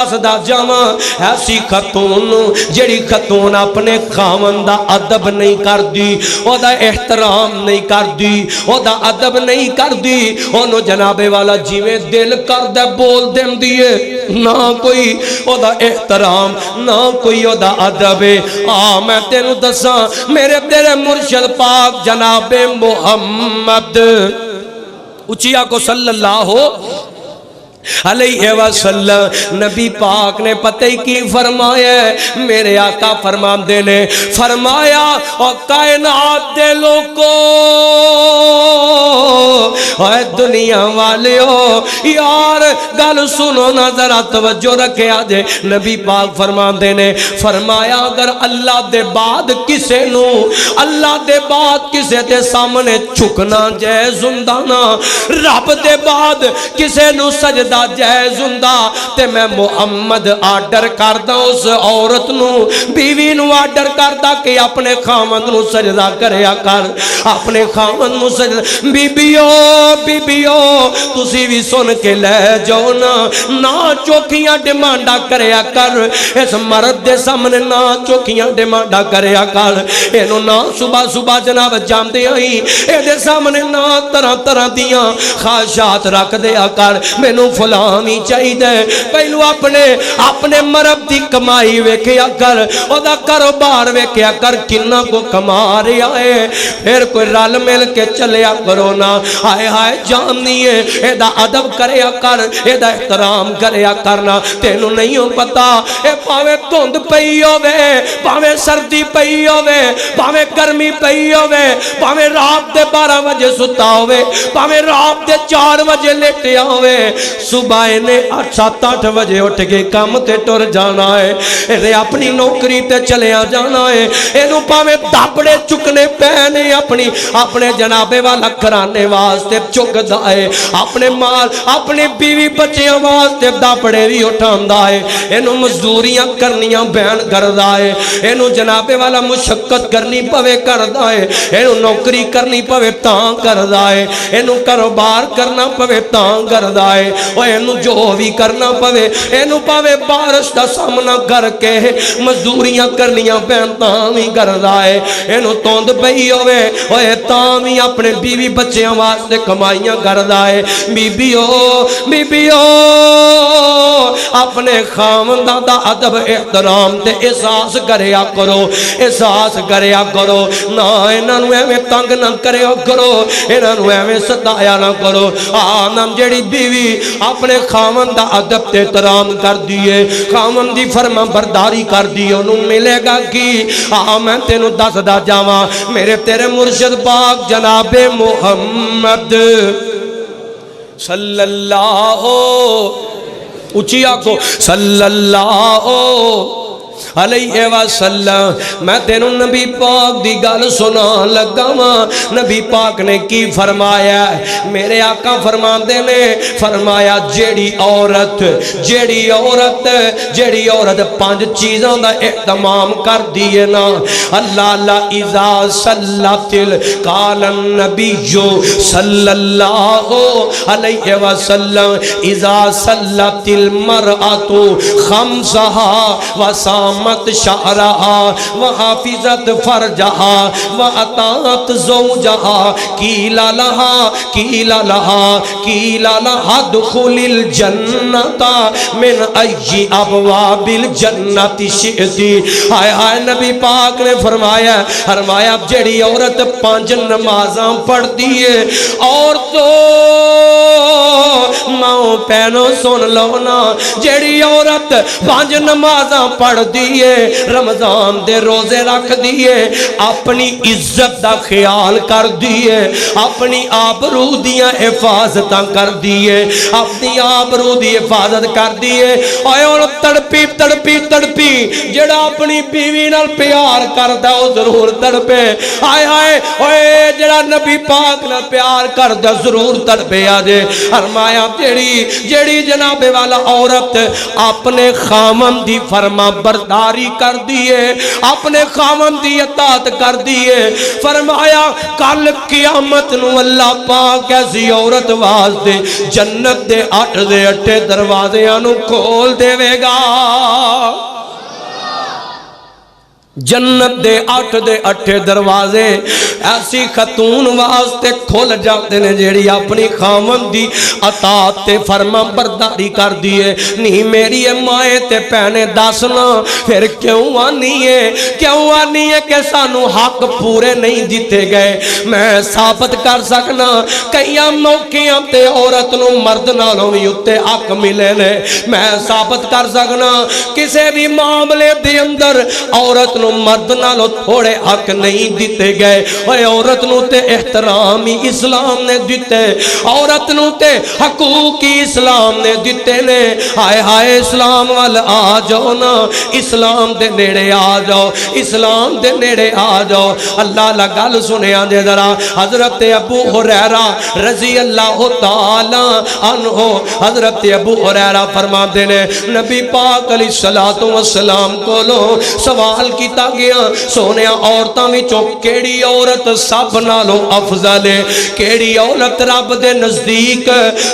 دا جاواں ایسی خاتون جڑی خاتون اپنے خاوند دا ادب نہیں کردی، او دا احترام نہیں کردی، او دا ادب نہیں کردی، اونوں جناب والا جویں دل کردا بول دیندی ہے، نہ کوئی او دا احترام نہ کوئی او دا ادب ہے۔ میں تینوں دساں میرے تیرے مرشد پاک جناب محمد اچیا کو صلی اللہ علیہ وسلم نبی پاک نے پتہ ہی کی فرمایا ہے، میرے آقا فرماندے نے فرمایا اور کائنات دے لوگو اے دنیا والیو یار گل سنو نا ذرا توجہ رکھے آجے۔ نبی پاک فرماندے نے فرمایا اگر اللہ دے بعد کسے نو اللہ دے بعد کسے دے سامنے چھکنا جائز ہوندا نا، رب دے بعد کسے نو سجدہ جائز ہوندا تے میں محمد آرڈر کردا اس عورت نو بیوی نو آرڈر کردا کہ اپنے خاوند نو سجدہ کریا کر، اپنے خاوند نو سجدہ۔ بیبیو تسی بھی سن کے لے جاؤ نا چوکیاں ڈیمانڈا کریا کر، اس مرد دے سامنے نا چوکیاں ڈیمانڈا کریا کر، اینو نا صبح صبح جناب جاندے آئی اے دے سامنے نا طرح طرح دیاں خواہشات رکھ دیا کر، مینوں فلاں ہی چاہیے، پہلو اپنے مرد دی کمائی ویکھیا کر، او دا کاروبار ویکھیا کر کنا کو کما رہا ہے، پھر کوئی رل مل کے چلیا کرو نا، ہائے ہائے جاننی ہے اے دا ادب کریا کر، اے دا احترام کریا کرنا، تینوں نہیں ہو پتا اے پاوے دھند پئی ہووے، پاوے سردی پئی ہووے، پاوے گرمی پئی ہووے، پاوے رات دے 12 بجے ستا ہووے، پاوے رات دے 4 بجے لیٹیا ہووے، صبح نے 7-8 بجے اٹھ کے کام تے ٹر جانا ہے، اے اپنی نوکری تے چلیا جانا ہے، اینو پاوے دھاپڑے چکنے پینے اپنے جنابے والا کرانے واسطے چکدا ہے، اپنے مال اپنے بیوی بچیاں واسطے دھاپڑے بھی اٹھاندا ہے، اینو مزدوریاں کرنیاں بیان کردا ہے، اینو جنابے والا مشقت کرنی پوے کردا ہے، اینو نوکری کرنی پوے تاں کردا ہے، اینو کاروبار کرنا پوے تاں کردا ہے، اینو جو بھی کرنا پوے اینو پاوے بارش دا سامنا کر کے مزدوریاں کرنیاں پہنتاں بھی کردا ہے، اینو توند پئی ہوئے اوے تاں بھی اپنے بیوی بچیاں واسطے کمائیاں کردا ہے۔ بیبیو اپنے خاونداں دا ادب احترام تے احساس کریا کرو، احساس کریا کرو، نہ انہاں نوں ایویں تنگ نہ کریا کرو، انہاں نوں ایویں ستایا نہ کرو۔ نام جڑی بیوی اپنے خاوند دا ادب تے احترام کر دیئے، خاوند دی فرما برداری کر دیئے، انہوں ملے گا کی میں تینوں دس دا جاواں میرے تیرے مرشد پاک جناب محمد صلی اللہ اچیا کو صلی اللہ علیہ وسلم میں تینوں نبی پاک دی گل سنا لگا ماں، نبی پاک نے کی فرمایا، میرے آقا فرماندے نے فرمایا جیڑی عورت 5 چیزوں دا اہتمام کر دیئے نا، اللہ اذا صلاتل قال النبی صلی اللہ علیہ وسلم اذا صلاتل مرأۃ خمسہا وسام مت شعرہا وحافظت فرجہا واتات زوجہا کیلا لہا دخول الجنت من ای ابواب الجنت شئتی۔ آئے نبی پاک نے فرمایا جڑی عورت 5 نمازاں پڑھ دیئے، عورتوں ماں پہنو سن لو نا، جڑی عورت 5 نمازاں پڑھ دیئے، رمضان دے روزے رکھ دیئے، اپنی عزت دا خیال کر دیئے، اپنی آبرو دیاں حفاظتاں کر دیئے، اپنی آبرو دی حفاظت کر دیئے، اور تڑپی جڑا اپنی بیوی نال پیار کردا او ضرور تڑپے، آئے جڑا نبی پاک نال پیار کردا ضرور تڑپے آجے۔ فرمایا جڑی جناب والا عورت اپنے خامن دی فرما برداری برداری کر دیے اپنے خاوند دی اطاعت کر دیے فرمایا کل قیامت نو اللہ پاک ایسی عورت واسطے جنت دے 8 دروازیاں نو کھول دے گا جنت دے 8 دروازے ایسی خاتون واسطے کھل جاتے ہیں جیڑی اپنی خاوند دی اطاعت تے فرما برداری کر دیے نہیں میری مائیں تے پہنے دسنا پھر کیوں آنی ہے کہ سانو حق پورے نہیں دیتے گئے میں ثابت کر سکنا کئی موقعوں تے عورت نو مرد نالوں بھی اتے حق ملے نے میں ثابت کر سکنا کسے بھی معاملے دے اندر عورت نو مرد نالوں تھوڑے حق نہیں دیتے گئے اور عورت نو تے احترامی اسلام نے دیتے عورت نو تے حقوقی اسلام نے دیتے نے ہائے ہائے اسلام وال آ جاؤ نا اسلام دے نیڑے آ جاؤ اسلام دے نیڑے آ جاؤ اللہ گل سنیا دے ذرا حضرت ابو ہریرہ رضی اللہ تعالی عنہ حضرت ابو ہریرہ فرماتے نے نبی پاک علیہ الصلوۃ والسلام کو سوال کیتا گیا سونیا عورتاں وچوں کیڑی عورت سب نالوں افضل ہے کیڑی عورت رب دے نزدیک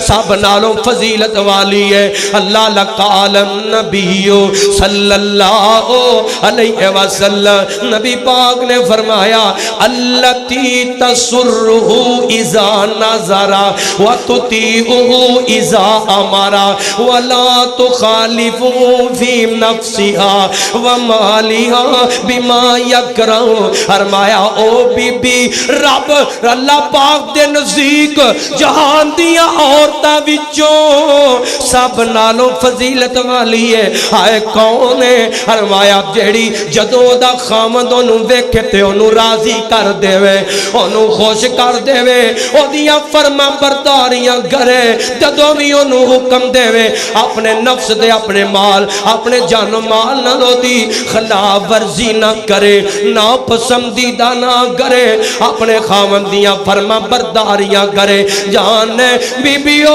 سب نالوں فضیلت والی ہے اللہ لقال النبی صلی اللہ علیہ وسلم نبی پاک نے فرمایا التی تسرہ اذا نظر وتطیعہ اذا امر ولا تخالفہ فی نفسها ومالها بما یکرہ فرمایا او بی بی رب اللہ پاک دے نزدیک جہان دیا عورتاں وچوں سب نالوں فضیلت والی ہے ہائے کون ہے فرمایا جیڑی جدوں دا خاوند اونوں ویکھے تے اونوں راضی کر دیوے اونوں خوش کر دیوے اودیاں فرما برداریاں کرے جدوں بھی اونوں حکم دیوے اپنے نفس دے اپنے مال اپنے جان و مال نال دی خلاف ورزی نہ کرے نا پسندیدہ نہ کرے اپنے خاوندیاں فرما برداریاں کرے جانے بی بیو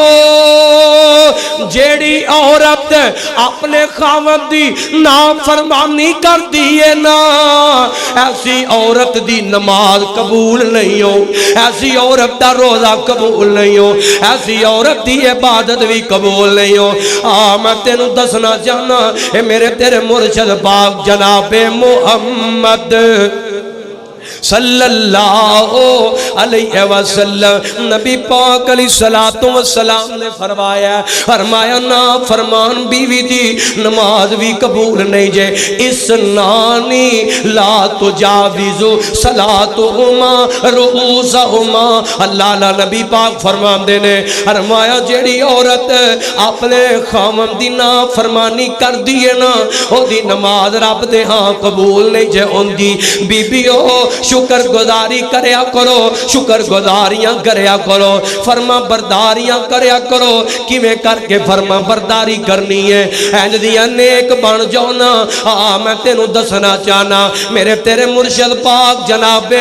جیڑی عورت اپنے خاوندی نا فرمانی کر دیے نا ایسی عورت دی نماز قبول نہیں ہو ایسی عورت دا روزہ قبول نہیں ہو ایسی عورت دی عبادت بھی قبول نہیں ہو میں تینوں دسنا چاہنا اے میرے تیرے مرشد پاک جناب محمد صلی اللہ علیہ وسلم نبی پاک علیہ السلام نے فرمایا نا فرمان بیوی دی نماز بھی قبول نہیں جے اس نانی لا تجاوزو صلاتہما رؤوسہما اللہ لا نبی پاک فرمان دینے فرمایا جیڑی عورت اپنے خاوند دی نا فرمانی کر دیے نا او دی نماز رب دے ہاں قبول نہیں جے ان دی بی بیو شکر گزاری کریا کرو شکر گزاریاں کریا کرو فرما برداریاں کریا کرو کیویں کر کے فرما برداری کرنی ہے انج دیاں نیک بن جاؤ نا میں تینوں دسنا چاہنا میرے تیرے مرشد پاک جناب